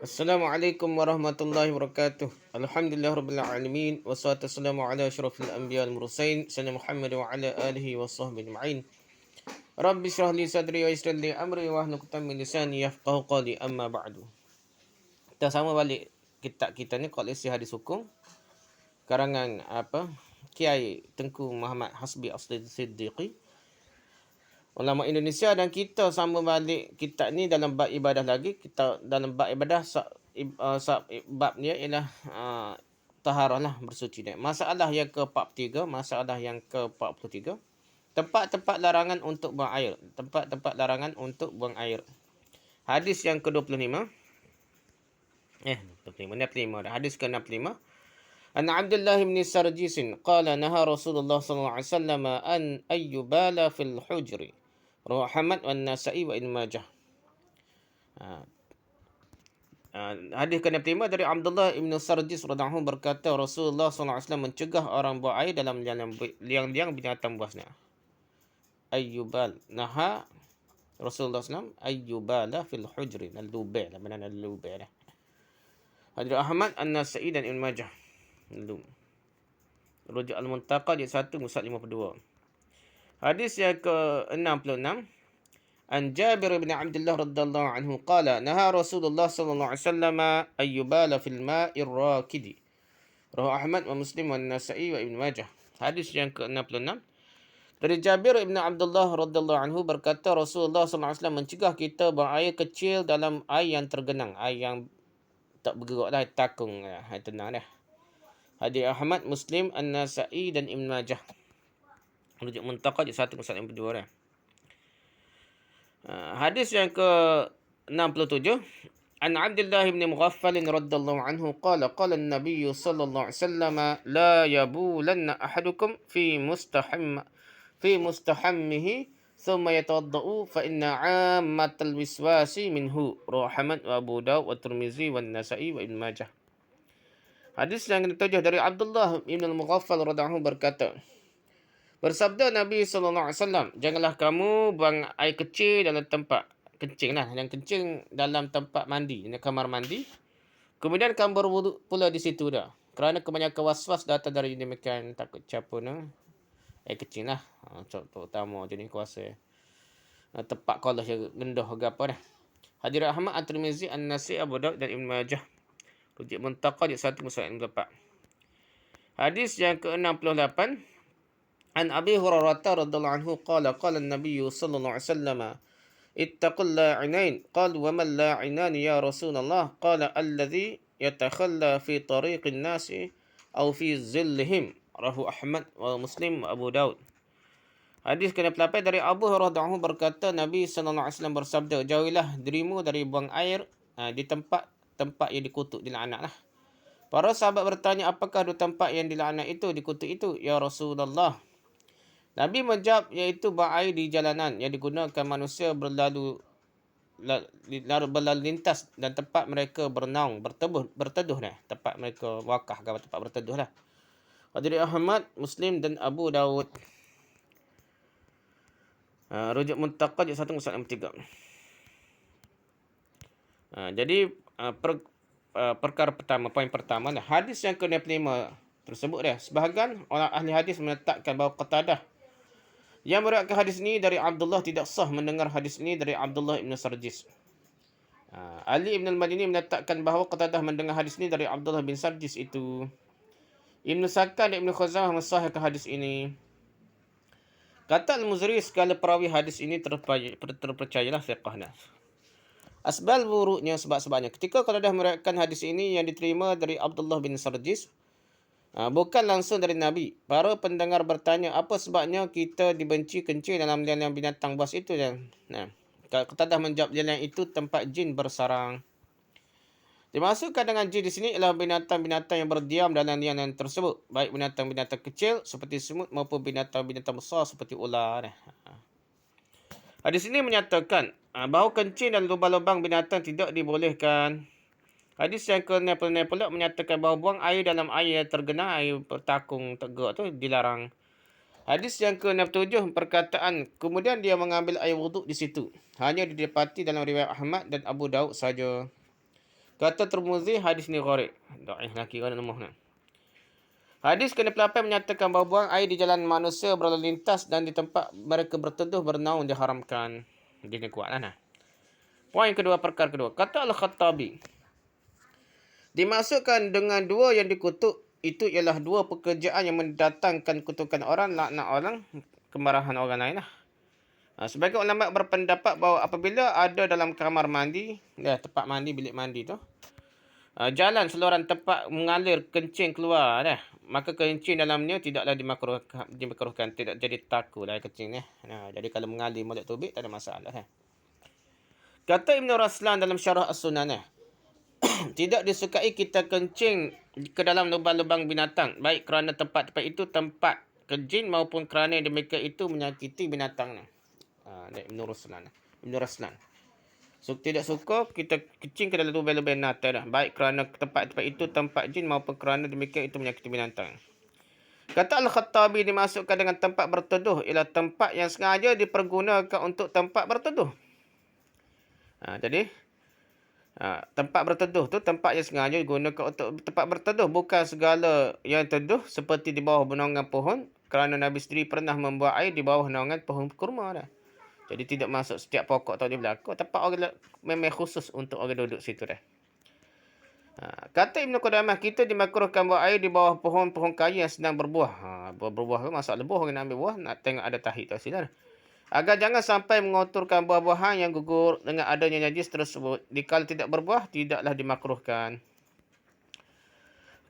Assalamualaikum warahmatullahi wabarakatuh. Alhamdulillahirabbil alamin wassalatu wassalamu ala asyrafil anbiya'i wal mursalin sayyidina Muhammad wa ala alihi washabbihi ajma'in. Rabbi shrah li sadri wa yassir li amri wahlul 'uqdatam min lisani yafqahu qawli amma ba'du. Kita sama balik kitab kita ni koleksi hadis hukum karangan Kiai Tengku Muhammad Hasbi As-Siddiqi, ulama Indonesia, dan kita sama balik kitab ni dalam bab ibadah lagi. Kita dalam bab ibadah bab ni ialah taharah lah, bersuci dia. Masalah yang ke-43, masalah yang ke-43, tempat-tempat larangan untuk buang air. Tempat-tempat larangan untuk buang air. Hadis yang ke-25. 25 dah. Hadis ke-65. An Abdullah bin Sarjis qala naha Rasulullah sallallahu alaihi wasallam an ayyubala fil hujri. Rawahu Ahmad wa Nasa'i wa Ibn Majah. Hadis ke-65 dari Abdullah bin Sarjis radhiyallahu anhu berkata, Rasulullah sallallahu alaihi wasallam mencegah orang buang air dalam liang-liang binatang buasnya. Ayyubal, naha Rasulullah sallallahu ayyubala fil hujri, al-lubai, mana al-lubai dah. Hadis Ahmad, An-Nasa'i dan Ibn Majah. Rujuk Al-Muntaqa di 1 Musad 52. Hadis yang ke-66. An Jabir bin Abdullah radhiyallahu anhu qala naha Rasulullah sallallahu alaihi wasallam ayyubala fil ma'ir rakidi. Rawahu Ahmad wa Muslim wa Nasa'i wa Ibn Majah. Hadis yang ke-66 dari Jabir bin Abdullah radhiyallahu anhu berkata, Rasulullah sallallahu alaihi wasallam mencegah kita buang air kecil dalam air yang tergenang, air yang tak bergerak dah, takung dah, tenang dah. Hadis Ahmad, Muslim, An-Nasa'i dan Ibn Majah. Rujuk Muntaqa di 1 Musad 52 dah. Hadis yang ke-67. An Abdullah bin Mughaffal radhiyallahu anhu qala qala an-nabiy sallallahu alaihi wasallam la yabulanna ahadukum fi mustahammihi thumma yatawaddau fa inna 'ammatal wiswasi minhu. Rawahu Ahmad wa Abu Dawud wa Tirmizi wa Nasa'i wa Ibn Majah. Hadis yang ke-7 dari Abdullah bin Mughaffal radhiyallahu anhu berkata, bersabda Nabi SAW, janganlah kamu buang air kecil dalam tempat kencing lah. Yang kencing dalam tempat mandi, dalam kamar mandi. Kemudian kamu berwuduk pula di situ dah. Kerana kebanyakan waswas datang dari demikian, takut capun air kecil lah. Terutama jenis kuasa. Tempat kolah yang gendoh ke apa dah. Hadis Ahmad, At-Tirmizi, An-Nasi, Abu Dawud dan Ibn Majah. Rujuk Muntaqa di 1 Musad 4. Hadis yang ke-68. An Abi Hurairah radhiyallahu anhu qala qala an-nabiy sallallahu alaihi wasallam ittaqul la'inain. Qala wa man la'inan ya Rasulullah? Qala alladhi yatakhalla fi tariqin nasi aw fi zillihim. Rawahu Ahmad wa Muslim wa Abu Dawud. Hadis ke-8 dari Abu Hurairah radhiyallahu anhu berkata, Nabi sallallahu alaihi wasallam bersabda, jauhilah dirimu dari buang air di tempat yang dikutuk, dilaknat lah. Para sahabat bertanya, apakah dua tempat yang dilaknat itu, dikutuk itu, ya Rasulullah? Nabi menjawab, iaitu buang air di jalanan yang digunakan manusia berlalu lintas, dan tempat mereka bernaung, berteduh dah. Tempat mereka wakah ke tempat berteduh lah. Hadis Ahmad, Muslim dan Abu Dawud. Rujuk Muntaqa di 1 Musad 3. Jadi perkara pertama, poin pertama lah. Hadis yang ke-25 tersebut dah. Sebahagian orang ahli hadis menetapkan bahawa Qatadah yang meriwayatkan hadis ini dari Abdullah tidak sah mendengar hadis ini dari Abdullah bin Sarjis. Ali bin al-Madini menetapkan bahawa Qatadah mendengar hadis ini dari Abdullah bin Sarjis itu. Ibn Sakan dan Ibn Khuzamah mensahihkan hadis ini. Kata Al-Muzri, segala perawi hadis ini terpercayalah fiqahnya. Asbal buruknya, sebab-sebabnya. Ketika Qatadah meriwayatkan hadis ini yang diterima dari Abdullah bin Sarjis, bukan langsung dari Nabi. Para pendengar bertanya, apa sebabnya kita dibenci kencing dalam liang binatang buas itu? Qatadah menjawab, liang itu tempat jin bersarang. Dimaksudkan dengan jin di sini ialah binatang-binatang yang berdiam dalam liang tersebut, baik binatang-binatang kecil seperti semut maupun binatang-binatang besar seperti ular. Hadis ini menyatakan bahawa kencing dan lubang-lubang binatang tidak dibolehkan. Hadis yang ke-9 pula menyatakan bahawa buang air dalam air yang tergenang, air bertakung tegak tu dilarang. Hadis yang ke-67 perkataan kemudian dia mengambil air wuduk di situ hanya didapati dalam riwayat Ahmad dan Abu Daud saja. Kata Tirmizi, hadis ni gharib. Dhaif lagi kan lemah. Hadis ke-8 menyatakan bahawa buang air di jalan manusia berlalu lintas dan di tempat mereka berteduh bernaung diharamkan. Dia kuatlah nah. Poin kedua, perkara kedua. Kata Al-Khattabi, dimasukkan dengan dua yang dikutuk, itu ialah dua pekerjaan yang mendatangkan kutukan orang, laknat orang, kemarahan orang lain lah. Sebagai ulama berpendapat bahawa apabila ada dalam kamar mandi, tempat mandi, bilik mandi tu, jalan seluruhan tempat mengalir kencing keluar dah, maka kencing dalamnya tidaklah dimakruhkan, tidak jadi taku lah kencing ni. Jadi kalau mengalir molek tubik tak ada masalah. Kata Ibn Raslan dalam Syarah As-Sunan, tidak disukai kita kencing ke dalam lubang-lubang binatang, baik kerana tempat-tempat itu tempat kencing maupun kerana demikian itu menyakiti binatang ni. Ibn Raslan. So, tidak suka kita kencing ke dalam lubang-lubang binatang dah, baik kerana tempat-tempat itu tempat jin maupun kerana demikian itu menyakiti binatang. Kata Al-Khattabi, dimasukkan dengan tempat berteduh ialah tempat yang sengaja dipergunakan untuk tempat berteduh. Jadi tempat berteduh tu tempat yang sengaja digunakan untuk tempat berteduh, bukan segala yang teduh seperti di bawah naungan pohon, kerana Nabi sendiri pernah membuat air di bawah naungan pohon kurma dah. Jadi tidak masuk setiap pokok tak boleh berlaku, tempat orang memang khusus untuk orang duduk situ dah. Kata Ibn Qudamah, kita dimakruhkan buat air di bawah pohon-pohon kayu yang sedang berbuah. Berbuah tu masak lebuh, orang nak ambil buah, nak tengok ada tahi tak silah. Agar jangan sampai mengotorkan buah-buahan yang gugur dengan adanya najis tersebut. Jika tidak berbuah, tidaklah dimakruhkan.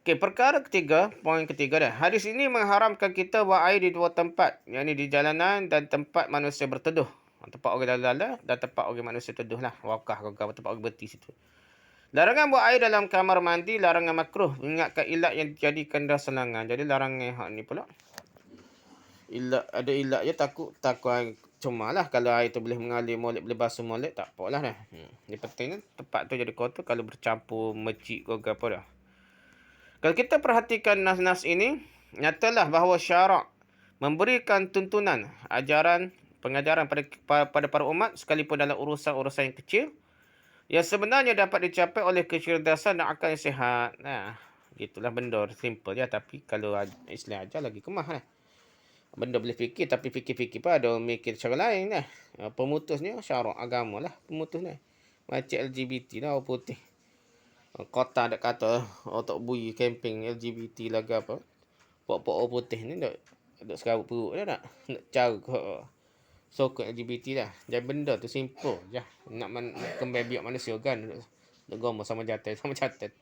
Okey, perkara ketiga, poin ketiga dah. Hadis ini mengharamkan kita buat air di dua tempat, yakni di jalanan dan tempat manusia berteduh. Tempat orang lalu-lalu dan tempat orang manusia teduh lah. Wakah, tempat orang berhenti situ. Larangan buat air dalam kamar mandi, larangan makruh. Ingatkan ilat yang dijadikan dasar selangan. Jadi larangan hak ni pula. Ada ilat je, takut cuma lah kalau air tu boleh mengalir molek, boleh basuh molek, tak apalah dah. Yang penting tempat tu jadi kotor kalau bercampur mecik ke apa dah. Kalau kita perhatikan nas-nas ini, nyatalah bahawa syarak memberikan tuntunan, pengajaran pada para umat sekalipun dalam urusan-urusan yang kecil yang sebenarnya dapat dicapai oleh kecerdasan dan akal yang sihat. Gitulah benda simple je, tapi kalau Islam ajar lagi kemah lah. Benda boleh fikir, tapi fikir-fikir pun ada mikir cara lain lah. Pemutusnya syarak agama lah pemutusnya. Macam LGBT lah, orang putih. Kota ada kata otak bui camping LGBT laga apa. Pok-pok orang putih ni duk sekarut perut dah nak cara sokong LGBT dah. Jadi benda tu simple je. Nak kembali biak manusia kan duk gomo sama jatai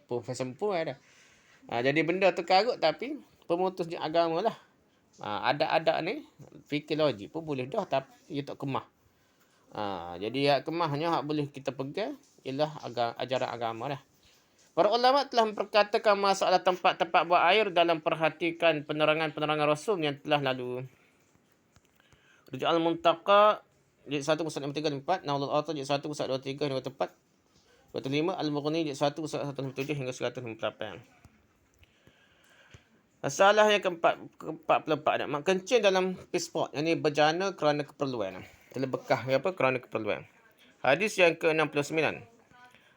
profesor pun ada. Jadi benda tu karut, tapi pemutusnya agama lah. Ada ni fikir logik pun boleh dah, tapi ia tak kemah. Jadi hak kemahnya hak boleh kita pegang ialah ajaran agama dah. Para ulama telah memperkatakan masalah tempat-tempat buang air dalam perhatikan penerangan-penerangan Rasul yang telah lalu. Rujuk Al-Muntaqa jilid 1 muka 534, Nahlul Authar jilid 1 muka 23 hingga 4, 25, Al-Mughni jilid 1 muka 157 hingga 158. Masalah yang ke-44, kencing dalam pispot, yang ini berjana kerana keperluan. Terbekah kerana keperluan. Hadis yang ke-69.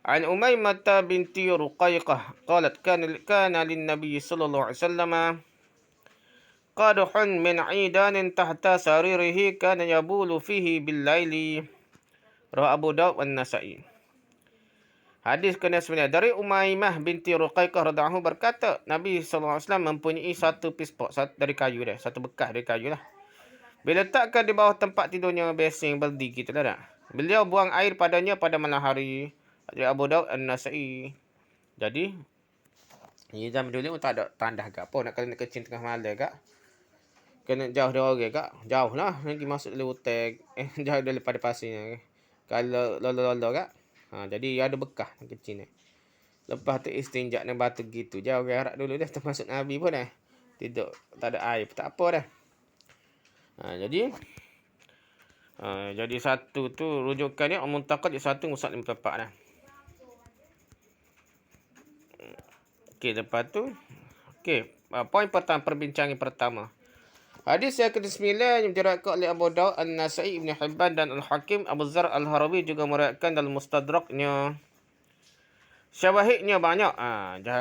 An Umaymah binti Ruqayqah qalat kana lin-nabiy sallallahu alaihi wasallam qadhun min 'idanin tahta saririhi kana yabulu fihi bil-laili. Rawahu Abu Daud wan Nasa'i. Hadis ke-9 dari Umaymah binti Ruqayqah radhiyallahu berkata, Nabi SAW mempunyai satu pispot dari kayu dah, satu bekas dari kayu lah. Bila letakkan di bawah tempat tidurnya basing berdi gitu lah dah. Beliau buang air padanya pada malam hari. Dari Abu Daud An-Nasa'i. Jadi ni zaman dulu tak ada tandas ke apa, nak kena kencing tengah malam kak. Kena jauh dari orang kak. Jauh lah, nanti masuk dalam hutan. Jauh daripada pasirnya. Kalau lolo-lolo kak. Jadi ada bekas kecil ni. Lepas tu istinja dengan batu gitu. Jauh orang harap dulu dah. Termasuk Nabi pun dah. Tidak, tak ada air. Tak apa dah. Jadi satu tu rujukannya Al-Muntaqad di 1 Musad 54 dah. Okey, lepas tu. Okey, poin pertama, perbincangan pertama. Hadis yang ke-9 yang diriwayatkan oleh Abu Daud, An-Nasa'i, Ibn Hibban dan Al-Hakim. Abu Zar Al-Harawi juga meriwayatkan dalam Mustadraknya. Syawahidnya banyak.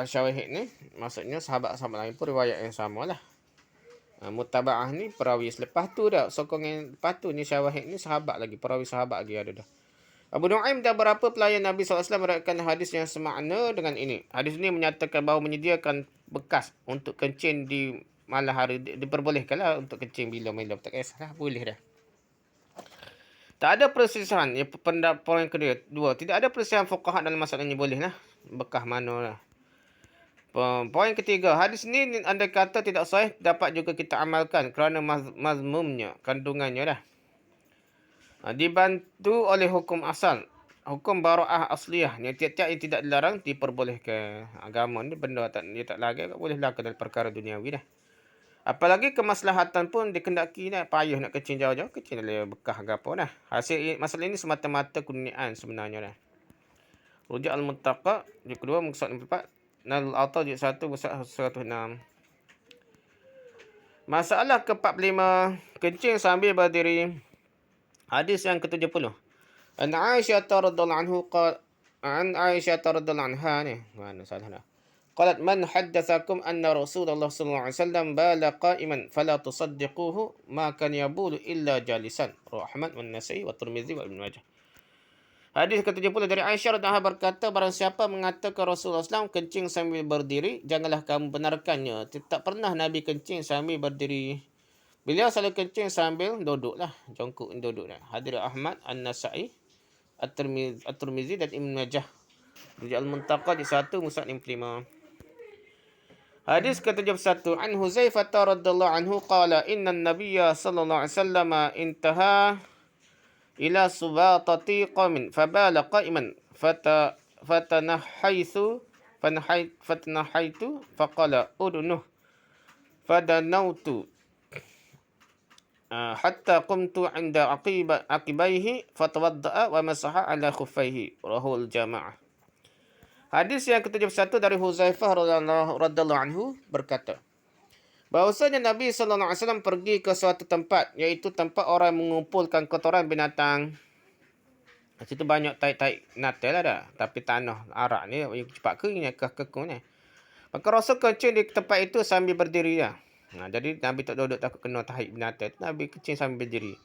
Syawahid ni maksudnya sahabat-sahabat lain pun riwayat yang sama lah. Mutaba'ah ni perawi selepas tu dah. Sokong yang lepas tu ni syawahid ni sahabat lagi. Perawi sahabat lagi ada dah. Abu Nu'aim dan beberapa pelayan Nabi SAW meriwayatkan hadis yang semakna dengan ini. Hadis ini menyatakan bahawa menyediakan bekas untuk kencing di malam hari diperbolehkanlah untuk kencing bila-bila. Tak kisahlah, boleh dah. Tak ada perselisihan. Pendapat poin kedua. Tidak ada perselisihan fuqaha dalam masalah ini, boleh lah. Bekas mana lah. Poin ketiga. Hadis ini andai kata tidak sahih, dapat juga kita amalkan kerana mazmumnya, kandungannya dah. Dibantu oleh hukum asal. Hukum bara'ah asliyah. Yang tiap-tiap yang tidak dilarang, diperbolehkan. Agama ni benda dia tak lagi, boleh lakukan dalam perkara duniawi dah. Apalagi kemaslahatan pun dikendaki dah. Payah nak kencing jauh-jauh, kencing dalam bekah ke apa dah. Hasil masalah ini semata-mata kurniaan sebenarnya dah. Rujuk al-Muttaqa, juz kedua, muka 64. Nal Auta, juz 1, muka 106. Masalah ke-45, kencing sambil berdiri. Hadis yang ke-70. An Aisyah radhiyallahu anha ni. Mana salah dah. Qalat man haddatsakum anna Rasulullah sallallahu alaihi wasallam bala qa'iman fala tusaddiquhu ma kan yabulu illa jalisan. Rawahu Ahmad wan Nasa'i wa Tirmizi wa Ibnu Majah. Hadis ke-70 dari Aisyah radhiyallahu anha berkata, barang siapa mengatakan Rasulullah SAW kencing sambil berdiri, janganlah kamu benarkannya. Tak pernah Nabi kencing sambil berdiri. Beliau selalu kencing sambil duduklah, jongkok duduk dah. Hadis Ahmad, An-Nasa'i, At-Tirmizi dan Ibnu Majah. Rujuk al-Muntaqa di 1 muka 65. Hadis ke-71 an Huzaifah radhiyallahu anhu qala inna an-nabiyya sallallahu alaihi wasallam intaha ila subatati qamin fabala qa'iman fatanahaitu faqala udnuh fadanautu hatta qumtu 'inda aqibaihi fatawadda'a wa masaha 'ala khuffaihi. Rahul jamaah. Hadis yang ke-71 dari Huzaifah radhiyallahu anhu berkata, bahwasanya Nabi sallallahu alaihi wasallam pergi ke suatu tempat, iaitu tempat orang mengumpulkan kotoran binatang. Situ banyak tai-tai natal lah dah, tapi tanah arak ni cepat keringnya kekung ni. Maka Rasul kencing di tempat itu sambil berdiri dah. Jadi Nabi tak duduk takut kena tahi binatang. Nabi kencing sambil berdiri.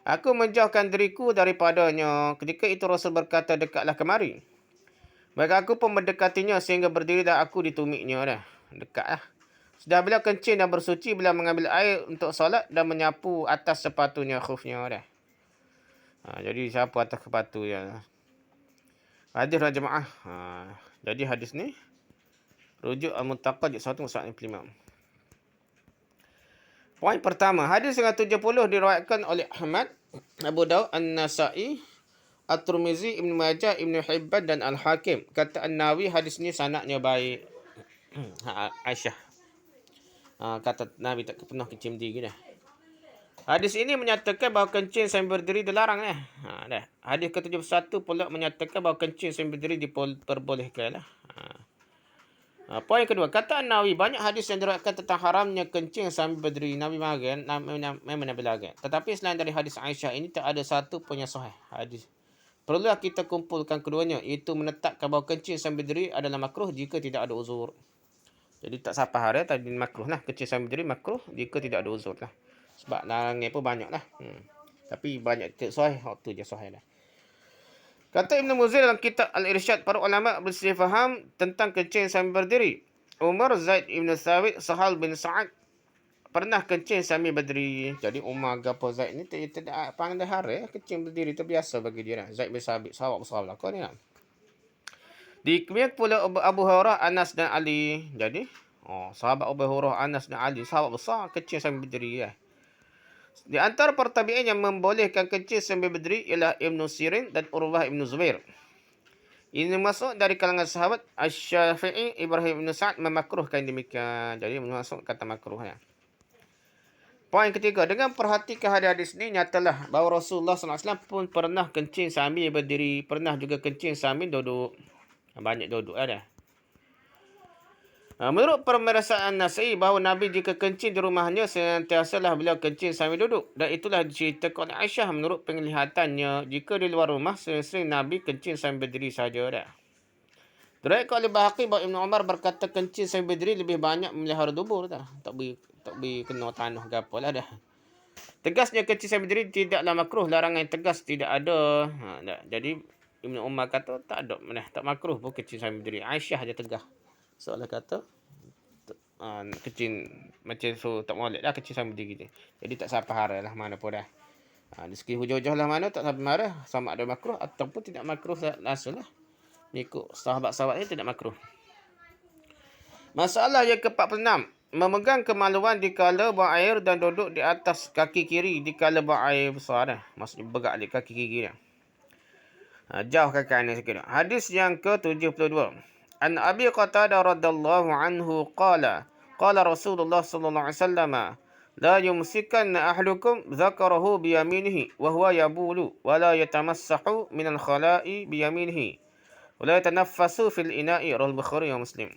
Aku menjauhkan diriku daripadanya. Ketika itu Rasul berkata, dekatlah kemari. Maka aku pun mendekatinya sehingga berdiri dan aku ditumiknya dah. Dekat lah. Sudah beliau kencing dan bersuci, beliau mengambil air untuk solat dan menyapu atas sepatunya, khufnya dah. Jadi sapu atas sepatu ya. Hadis jemaah. Jadi hadis ni rujuk al-Muttaqa juz 1 muka 55. Poin pertama, hadis yang 70 diriwayatkan oleh Ahmad, Abu Daud, An-Nasa'i, At-Tirmizi, Ibnu Majah, Ibnu Hibban dan Al-Hakim. Kata An-Nawawi, hadis ni sanadnya baik. Aisyah kata Nabi tak pernah kencing berdiri dah. Hadis ini menyatakan bahawa kencing sambil berdiri dilarang dah. Dah. Hadis ke-71 pula menyatakan bahawa kencing sambil berdiri diperbolehkan lah. Poin kedua, kata An-Nawawi, banyak hadis yang diriwayatkan tentang haramnya kencing sambil berdiri. Nabi makan, memang Nabi larang. Tetapi selain dari hadis Aisyah ini, tak ada satu pun yang sahih hadis. Perlulah kita kumpulkan keduanya, iaitu menetapkan bahawa kencing sambil berdiri adalah makruh jika tidak ada uzur. Jadi tak sapah hari tadi makruh lah. Kencing sambil berdiri makruh jika tidak ada uzur lah. Sebab larangnya pun banyak lah. Tapi banyak tak sahih, waktu je sahih lah. Kata Ibn Muzir dalam kitab Al-Irsyad, para ulama berselisih faham tentang kencing sambil berdiri. Umar, Zaid Ibn Thabit, Sahal bin Sa'ad pernah kencing sambil berdiri. Jadi Umar gapo Zaid ni tidak pandai hari, kencing berdiri itu biasa bagi dia. Zaid bin Thabit, sahabat besar lah kau ni lah. Dikemudian pula Abu Hurairah, Anas dan Ali. Jadi sahabat Abu Hurairah, Anas dan Ali, sahabat besar, kencing sambil berdiri lah. Di antara pertabi'in yang membolehkan kencing sambil berdiri ialah Ibn Sirin dan Urwah Ibn Zubair. Ini masuk dari kalangan sahabat. Asy-Syafi'i, Ibrahim Ibn Sa'ad memakruhkan demikian. Jadi masuk kata makruh ya. Poin ketiga, dengan perhatikan hadis ini, nyatalah bahawa Rasulullah SAW pun pernah kencing sambil berdiri, pernah juga kencing sambil duduk. Banyak duduk ada. Menurut permerasaan Nasa'i, bahawa Nabi jika kencing di rumahnya, sentiasalah beliau kencing sambil duduk. Dan itulah diceritakan oleh Aisyah menurut penglihatannya. Jika di luar rumah, sering-sering Nabi kencing sambil berdiri saja dah. Diriwayatkan oleh Bahaqi bahawa Ibnu Umar berkata kencing sambil berdiri lebih banyak memelihara dubur dah. Tak boleh kena tanah ke apa lah dah. Tegasnya kencing sambil berdiri tidaklah makruh, larangan yang tegas tidak ada. Jadi Ibnu Umar kata tak ada mana, tak makruh pun kencing sambil berdiri. Aisyah je tegah. Soalan kata kecil macam so tak molek lah kecil sambil berdiri. Jadi tak siapa hara lah mana pun dah. Di segi hujah-hujah lah mana tak sampai marah sama ada makruh ataupun tidak makruh langsung lah. Ikut sahabat-sahabat ni tidak makruh. Masalah yang ke-46. Memegang kemaluan dikala buang air dan duduk di atas kaki kiri dikala buang air besar dah. Maksudnya begak di kaki kiri dah. Jauh kaki kanan sikit. Hadis yang ke-72. An Abi Qatadah radhiyallahu anhu qala Rasulullah sallallahu alaihi wasallam la yumsikanna ahlukum dzakarahu bi yaminihi wa huwa yabulu wa la yatamassahu min al-khala'i bi yaminihi wa la yatanaffasu fil ina'i. Rawal Bukhari wa Muslim.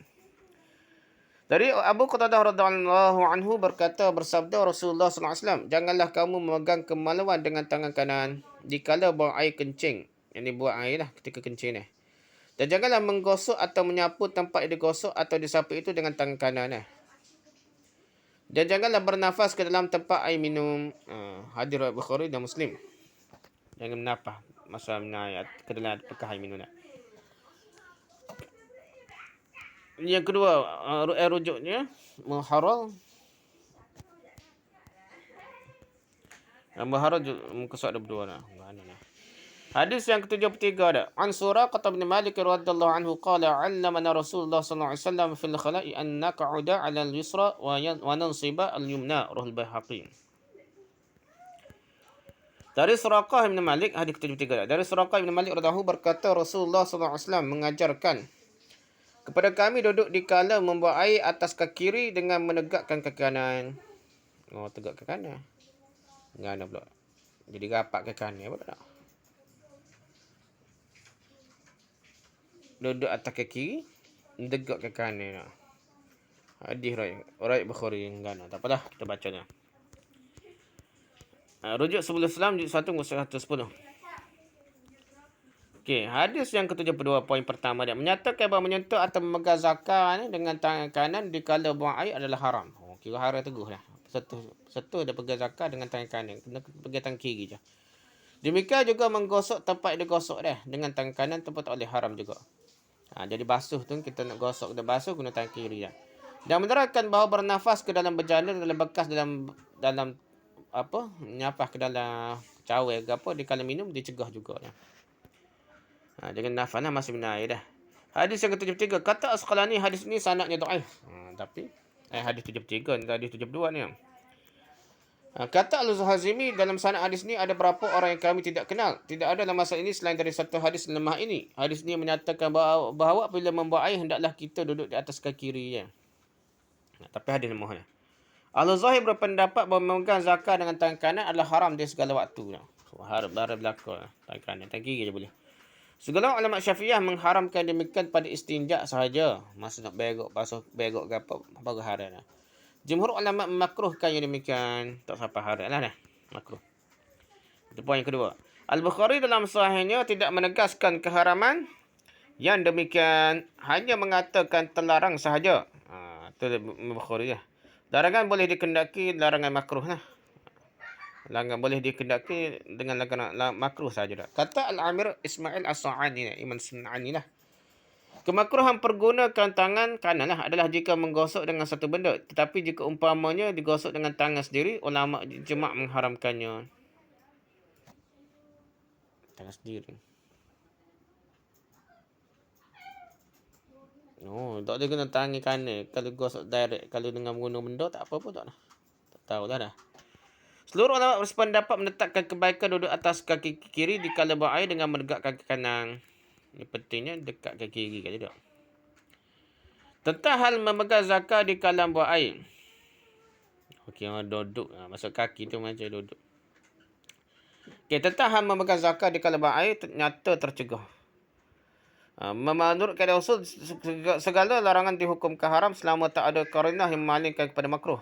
Dari Abu Qatadah radhiyallahu anhu berkata, bersabda Rasulullah sallallahu alaihi wasallam, janganlah kamu memegang kemaluan dengan tangan kanan dikala buang air kencing. Yang buang air lah ketika kencing ni. Dan janganlah menggosok atau menyapu tempat yang digosok atau disapu itu dengan tangan kanan lah. Dan janganlah bernafas ke dalam tempat air minum. Hadis riwayat Bukhari dan Muslim. Jangan bernafas masa minum ke dalam bekas air minum lah. Yang kedua, rujuknya muharram. Muharram muka surat 22 lah. Hadis yang ke-73 ada. An Suraqah bin Malik radhiyallahu anhu qala 'allamana Rasulullah sallallahu alaihi wasallam fil khala'i an naq'uda 'ala al-yusra wa nansiba al-yumna. Rawal Baihaqi. Dari Suraqah bin Malik, hadis ke-73. Dari Suraqah bin Malik radhiyallahu anhu berkata Rasulullah sallallahu alaihi wasallam mengajarkan kepada kami duduk di kala membuang air atas kaki kiri dengan menegakkan kaki kanan. Oh, tegak kaki kanan. Ngana pula. Jadi rapat kaki kanan apa tak? Duduk atas kaki kiri, menegak kaki kanan. Hadis riwayat Bukhari ngana. Tak apalah, kita bacanya. Rujuk sebelum Islam juz 1 muka 110. Okey, hadis yang ke-72 poin pertama dia menyatakan bahawa menyentuh atau memegang zakar dengan tangan kanan dikala buang air adalah haram. Kira haram teguh dah. Satu dia pegang zakar dengan tangan kanan, kena pegang tangan kiri je. Demikian juga menggosok tempat dia gosok dah dengan tangan kanan tempat tak boleh haram juga. Jadi basuh tu kita nak gosok dia basuh guna tangan kiri dah. Dan menerangkan bahawa bernafas ke dalam bejana dalam bekas dalam apa? Menyapas ke dalam cawer ke apa dikala minum dicegah juga dah. Jangan nafas lah masih minum air dah. Hadis yang ke-73 kata Asqalani hadis ni sanadnya dhaif. Tapi hadis 73 dan hadis 72 ni. Kata Al-Hazimi dalam sanad hadis ni ada berapa orang yang kami tidak kenal. Tidak ada dalam masalah ini selain dari satu hadis lemah ini. Hadis ni menyatakan bahawa apabila membuang air hendaklah kita duduk di atas kaki kiri. Tapi hadis lemah. Al-Zahir berpendapat bahawa memegang zakar dengan tangan kanan adalah haram di segala waktu. Haram belakang tangan kanan, tangan kiri je boleh. Segala ulama Syafi'iyah mengharamkan demikian pada istinja sahaja. Masa nak berok, basuh berok ke apa, baru haram lah. Jumhur ulama memakruhkan yang demikian. Tak sampai haram lah dah. Makruh. Itu poin yang kedua. Al-Bukhari dalam sahihnya tidak menegaskan keharaman yang demikian. Hanya mengatakan terlarang sahaja. Itu Al-Bukhari lah. Larangan boleh dikendaki, larangan makruh lah. Larangan boleh dikendaki dengan larangan makruh saja dah. Kata Al-Amir Ismail As-Sa'ani, Imam Sun'ani lah. Kemakruhan pergunakan tangan kanan lah adalah jika menggosok dengan satu benda. Tetapi jika umpamanya digosok dengan tangan sendiri, ulama ijma' mengharamkannya. Tangan sendiri. Tak boleh guna tangan kanan. Kalau gosok direct, kalau dengan guna benda tak apa pun tak lah. Tak tahu dah. Seluruh ulama bersependapat menetapkan kebaikan duduk atas kaki kiri dikala buang air dengan menegakkan kaki kanan. Ini pentingnya dekat kaki kiri kan tidak. Tentang hal memegang zakar di kala buang air. Okey, duduk. Masuk kaki tu macam duduk. Okey, tentang hal memegang zakar di kala buang air nyata tercegah. Menurut kaedah usul, segala larangan dihukumkan haram selama tak ada qarinah yang memalingkan kepada makruh.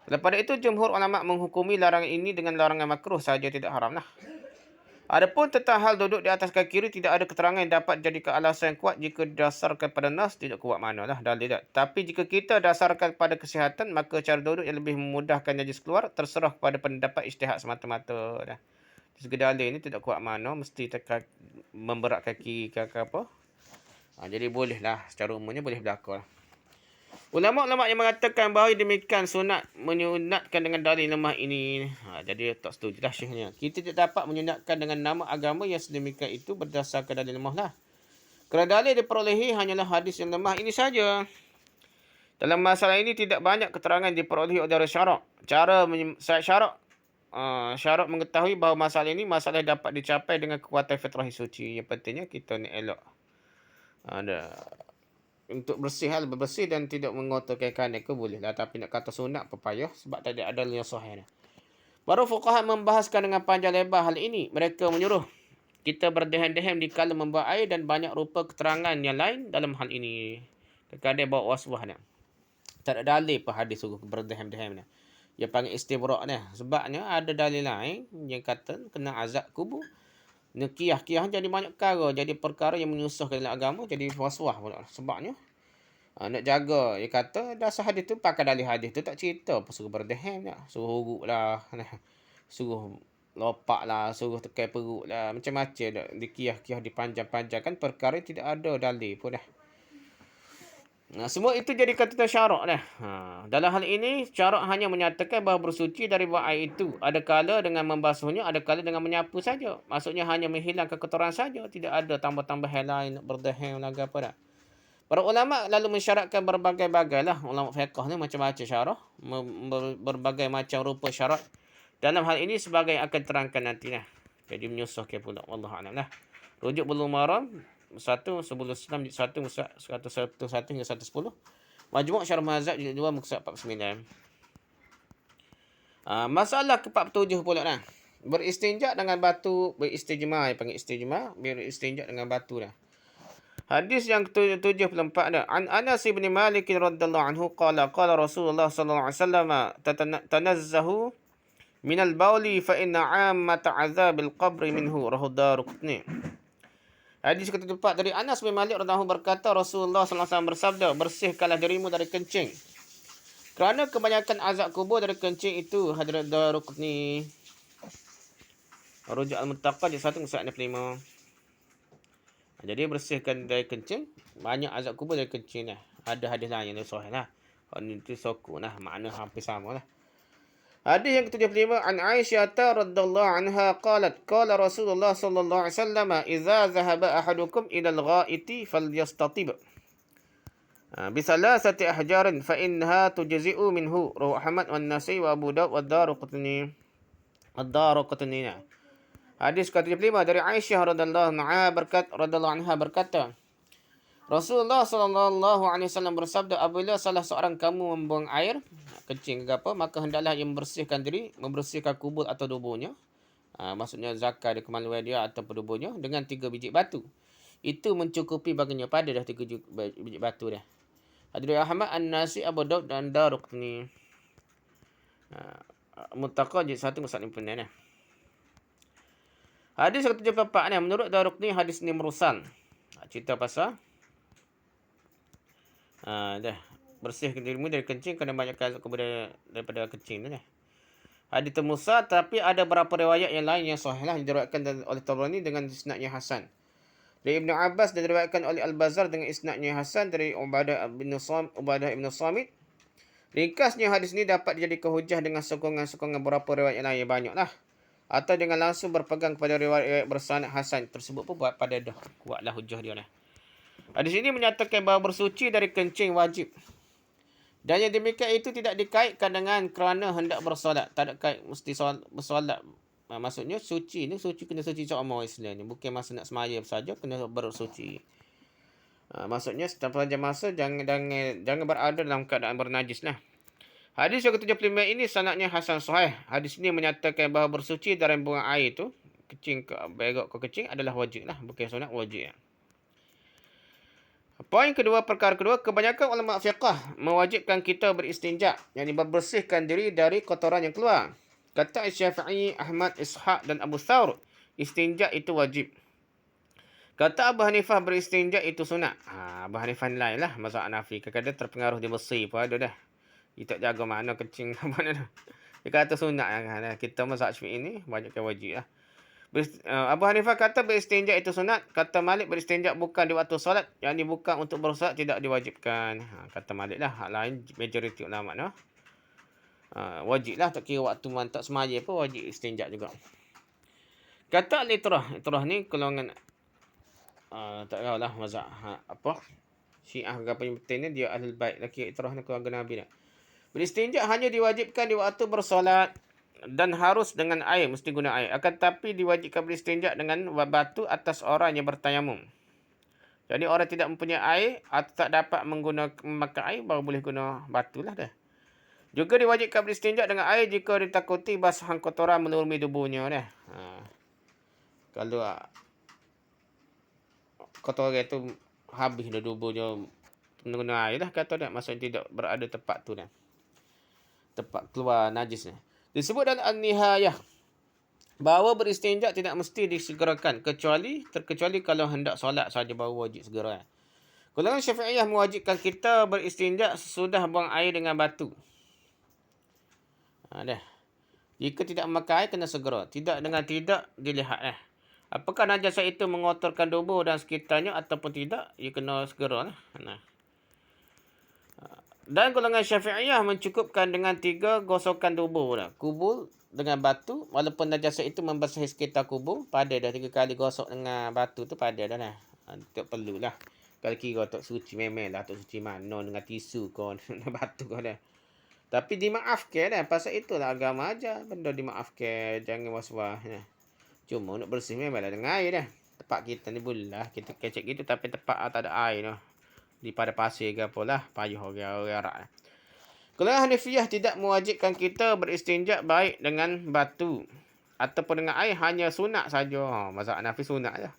Daripada itu, jumhur ulama menghukumi larangan ini dengan larangan makruh sahaja, tidak haram lah. Adapun tentang hal duduk di atas kaki kiri, tidak ada keterangan yang dapat jadikan alasan yang kuat jika dasarkan pada nas, tidak kuat maknalah dalil tak. Tapi jika kita dasarkan pada kesihatan, maka cara duduk yang lebih memudahkan najis keluar terserah kepada pendapat ijtihad semata-mata dah. Segi dalil ni tidak kuat makna, mesti memberat kaki ke apa. Jadi bolehlah, secara umumnya boleh berlaku lah. Ulama-ulama yang mengatakan bahawa demikian sunat menyunatkan dengan dalil lemah ini. Jadi tak setuju lah syekhnya. Kita tidak dapat menyunatkan dengan nama agama yang sedemikian itu berdasarkan dalil lemah lah. Kerana dalil diperolehi hanyalah hadis yang lemah ini saja. Dalam masalah ini tidak banyak keterangan diperolehi oleh syarak. Syarak mengetahui bahawa masalah ini masalah dapat dicapai dengan kekuatan fitrah suci. Yang pentingnya kita ni elok. Ada untuk bersih, lebih bersih dan tidak mengotorkan kanan ke boleh lah. Tapi nak kata sunat pepayah sebab tak ada dalil yang sahih. Baru fuqaha membahaskan dengan panjang lebar hal ini. Mereka menyuruh kita berdehem-dehem di kala membawa air dan banyak rupa keterangan yang lain dalam hal ini. Kadang-kadang bawa waswah ni. Tak ada dalil pun hadis suruh berdehem-dehem ni. Dia panggil istibrak ni. Sebabnya ada dalil lain yang kata kena azab kubur. Kiyah jadi banyak perkara. Jadi perkara yang menyusahkan dalam agama. Jadi waswah pula. Sebabnya nak jaga. Dia kata dasar hadis tu pakai dalil hadis tu. Tak cerita apa suruh berdehem lah. Suruh huruk lah. Suruh lopak lah. Suruh tekai perut lah. Macam-macam. Di kiyah dipanjang-panjangkan. Perkara tidak ada dalil pun dah. Semua itu jadi kata syarak dah. Dalam hal ini, syarak hanya menyatakan bahawa bersuci dari buah air itu. Ada kala dengan membasuhnya, ada kala dengan menyapu saja. Maksudnya hanya menghilangkan kotoran saja. Tidak ada tambah-tambah hal lain, nak berdehem lagi apa dah. Para ulama lalu mensyaratkan berbagai-bagai lah. Ulama fiqh ni macam-macam syarak. Berbagai macam rupa syarat. Dalam hal ini sebagai yang akan terangkan nanti lah. Jadi menyusahkan pula. Wallahu'alam lah. Rujuk Bulughul Maram. 1 sebelum Islam jilid 1 muka 101 hingga 110. Majmu' Syarah Mazhab jilid 2 muka 49. Masalah ke-47 pula dah. Beristinja dengan batu, beristijmar, panggil istijmar, beristinja dengan batu dah. Hadis yang ke-74 dah. An Anas bin Malik radhiyallahu anhu qala Rasulullah sallallahu alaihi wasallam tanazzahu minal bauli fa inna 'ammata 'adzabil qabri minhu rawahu Daruqutni. Hadis ke-74 dari Anas bin Malik radhiyallahu anhu berkata Rasulullah sallallahu alaihi wasallam bersabda, bersihkanlah dirimu dari kencing. Kerana kebanyakan azab kubur dari kencing itu. Hadrat Daruqutni. Rujuk Al-Muttaqah jilid 1 muka 65. Jadi bersihkan dari kencing. Banyak azab kubur dari kencing lah. Ada hadis lain yang sahih lah. Ini tu sokong lah. Makna hampir sama lah. Hadis yang ke-75 an Aisyah radhiyallahu anha qalat qala Rasulullah sallallahu alaihi wasallam idza zahaba ahadukum ila al-gha'iti falyastatib bi salasati ahjarin fa innaha tujzi'u minhu rawahu Ahmad wan Nasa'i wa Abu Dawud wa Daruqutni. Hadis ke-75 dari Aisyah radhiyallahu anha berkata Rasulullah sallallahu alaihi wasallam bersabda, apabila salah seorang kamu membuang air, kencing ke apa, maka hendaklah ia membersihkan diri, membersihkan kubur atau duburnya. Maksudnya zakar di kemaluan dia atau duburnya dengan 3 biji batu. Itu mencukupi baginya pada dah 3 biji batu dah. Hadis Ahmad An-Nasi Abu Daud dan Daruqutni. Muttaqah jilid 1 muka 56 dah. Hadis ke-74 ni menurut Daruqutni hadis ni mursal. Cerita pasal dah bersihkan dirimu dari kencing kerana banyak azab kubur daripada kencing tu dah. Hadis mursal tapi ada beberapa riwayat yang lain yang sahih lah diriwayatkan oleh Tabrani dengan isnadnya hasan. Dari Ibnu Abbas dan diriwayatkan oleh Al-Bazzar dengan isnadnya hasan dari Ubadah ibn Samit. Ringkasnya hadis ni dapat dijadikan hujah dengan sokongan-sokongan beberapa riwayat yang lain yang banyak lah. Atau dengan langsung berpegang kepada riwayat bersanad hasan tersebut pun buat pada dah kuatlah hujah dia lah. Hadis ini menyatakan bahawa bersuci dari kencing wajib. Dan yang demikian itu tidak dikaitkan dengan kerana hendak bersolat. Tak ada kait mesti bersolat. Maksudnya suci ni kena suci seumur Islam ni. Bukan masa nak semaya saja kena bersuci. Maksudnya sepanjang masa jangan berada dalam keadaan bernajis lah. Hadis yang ke-75 ini sanadnya hasan sahih. Hadis ini menyatakan bahawa bersuci dari buang air tu, kencing ke berak ke kencing adalah wajib lah. Bukan sunat, wajib. Poin kedua, perkara kedua, kebanyakan ulama fiqh mewajibkan kita beristinja, yakni membersihkan diri dari kotoran yang keluar. Kata Syafi'i, Ahmad, Ishaq dan Abu Thawr, istinja itu wajib. Kata Abu Hanifah beristinja itu sunat. Abu Hanifah lain lah mazhab Hanafi. Kadang-kadang terpengaruh di Mesir pun ada dah. Dia tak jaga mana kecing mana dah. Dia kata sunat kan. Kita mazhab Syafi'i ni banyakkan wajib lah. Abu Hanifah kata beristinja itu sunat. Kata Malik beristinja bukan di waktu solat. Yang ini bukan untuk bersolat tidak diwajibkan. Kata Malik lah. Hak lain majoriti ulama no. Wajib lah. Tak kira waktu tak semaya pun wajib istinja juga. Kata al-itrah. Itrah ni golongan tak tahu lah mazhab apa Syiah ke apa yang penting ni dia ahlul bait laki itrah ni keluarga Nabi dah. Beristinja hanya diwajibkan di waktu bersolat dan harus dengan air, mesti guna air. Akan tapi diwajibkan beristinja dengan batu atas orang yang bertayamum. Jadi orang tidak mempunyai air atau tak dapat memakai air baru boleh guna batu lah dah. Juga diwajibkan beristinja dengan air jika ditakuti basahan kotoran melurumi tubuhnya dah. Kalau kotoran tu habis dah tubuhnya guna air dah kata dah, maksudnya tidak berada tempat tu dah. Tempat keluar najis dah. Disebut dalam An-Nihayah bahawa beristinja tidak mesti disegerakan terkecuali kalau hendak solat saja baru wajib segera. Golongan Syafi'iyah mewajibkan kita beristinja sesudah buang air dengan batu. Dah. Jika tidak memakai air kena segera. Tidak dengan tidak dilihat dah. Apakah najasah itu mengotorkan tubuh dan sekitarnya ataupun tidak, ia kena segera lah. Dan golongan Syafi'iyah mencukupkan dengan 3 gosokan tubuh dah. Kubur dengan batu, walaupun najasah itu membasahi sekitar kubur, pada dah 3 kali gosok dengan batu tu pada dah lah. Tak perlulah. Kalau kira tak suci memang lah, tak suci mana dengan tisu kau dengan batu kau dah. Tapi dimaafkan dah, pasal itulah agama aja, benda dimaafkan, jangan was-was dah. Cuma nak bersih memanglah dengan air dah. Tempat kita ni boleh kita kecek gitu tapi tempat tak ada air dah. Di pada pasir ke apalah, payah orang Arab. Golongan Hanifiyah tidak mewajibkan kita beristinja baik dengan batu ataupun dengan air, hanya sunat saja. Mazhab Hanafi sunat je.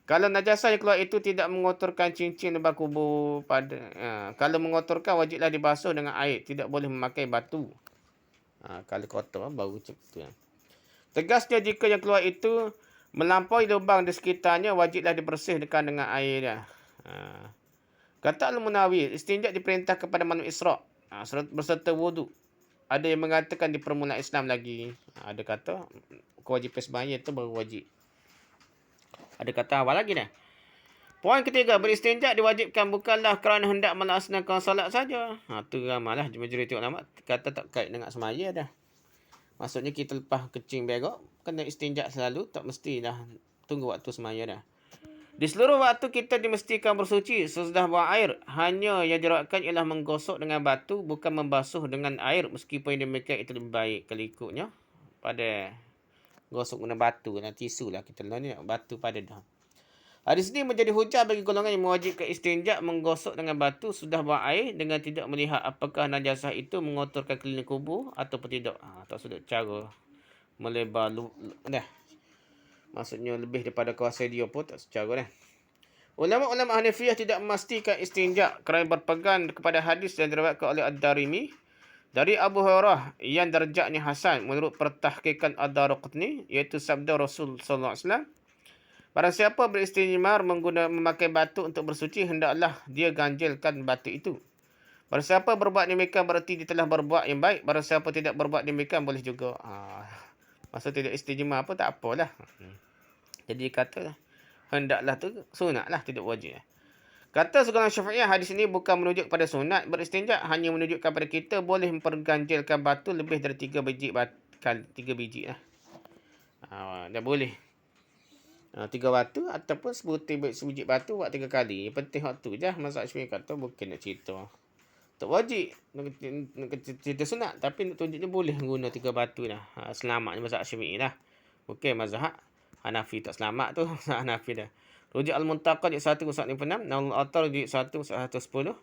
Kalau najasah yang keluar itu tidak mengotorkan cincin lebar kubur kalau mengotorkan wajiblah dibasuh dengan air, tidak boleh memakai batu. Kalau kotor baru cek tu. Tegasnya jika yang keluar itu melampaui lubang di sekitarnya, wajiblah dibersihkan dengan air dah. Kata Al-Munawi, istinja diperintah kepada malam Isra' berserta wudu. Ada yang mengatakan di permulaan Islam lagi. Ada kata kewajipan sembahyang itu baru wajib. Ada kata awal lagi dah. Poin ketiga, beristinja diwajibkan bukanlah kerana hendak melaksanakan solat saja. Tu ramalah majoriti ulama kata tak kait dengan sembahyang dah. Maksudnya kita lepas kecing berok, kena istinja selalu, tak mesti dah tunggu waktu sembahyang dah. Di seluruh waktu kita dimestikan bersuci sesudah buang air. Hanya yang dirakkan ialah menggosok dengan batu, bukan membasuh dengan air. Meskipun demikian itu lebih baik kalau ikutnya pada gosok guna batu dan tisu lah kita lah ni batu pada dah. Hadis ini menjadi hujah bagi golongan yang mewajibkan istinja menggosok dengan batu sudah buang air dengan tidak melihat apakah najasah itu mengotorkan keliling kubur ataupun tidak. Tak sudah cara melebar dah. Maksudnya lebih daripada kuasa dia pun tak secara dah. Ulama-ulama Hanifiyah tidak memastikan istinja kerana berpegang kepada hadis yang diriwayatkan oleh Ad-Darimi dari Abu Hurairah yang darjatnya hasan menurut pertahqiqan Ad-Darqutni, iaitu sabda Rasul sallallahu alaihi wasallam, barang siapa beristinjmar memakai batu untuk bersuci, hendaklah dia ganjilkan batu itu. Barang siapa berbuat demikian berarti dia telah berbuat yang baik. Barang siapa tidak berbuat demikian boleh juga. Maksud tidak istinjmar pun tak apalah. Jadi kata hendaklah tu sunat lah, tidak wajib. Kata segala Syafi'iyah, hadis ini bukan merujuk pada sunat beristinja, hanya menunjukkan pada kita boleh memperganjilkan batu lebih dari 3 biji lah. Dah boleh. 3 batu ataupun sebiji batu buat 3 kali. Yang penting waktu je. Mazhab Syafi'i kata bukan nak cerita. Tak wajib nak cerita sunat, tapi nak tunjuknya boleh guna 3 batu dah. Selamatnya mazhab Syafi'i dah. Okey, mazhab Hanafi tak selamat tu. Mazhab Hanafi dah. Rujuk Al-Muntaqad jilid 1 muka 56, Nawawi Al-Attar jilid 1 muka 110.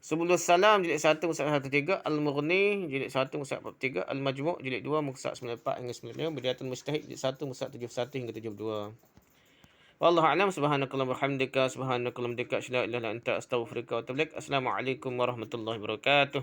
Subulus Salam jilid 1 muka 113, Al-Mughni jilid 1 muka 43, Al-Majmu' jilid 2 muka 94 hingga 95, Bidayatul Mujtahid jilid 1 muka 71 hingga 72. Wallahu a'lam. Subhanakallahumma wa bihamdika, subhanakallahumma wa bihamdika, asyhadu an la ilaha illa anta, astaghfiruka wa atubu ilaik. Assalamualaikum warahmatullahi wabarakatuh.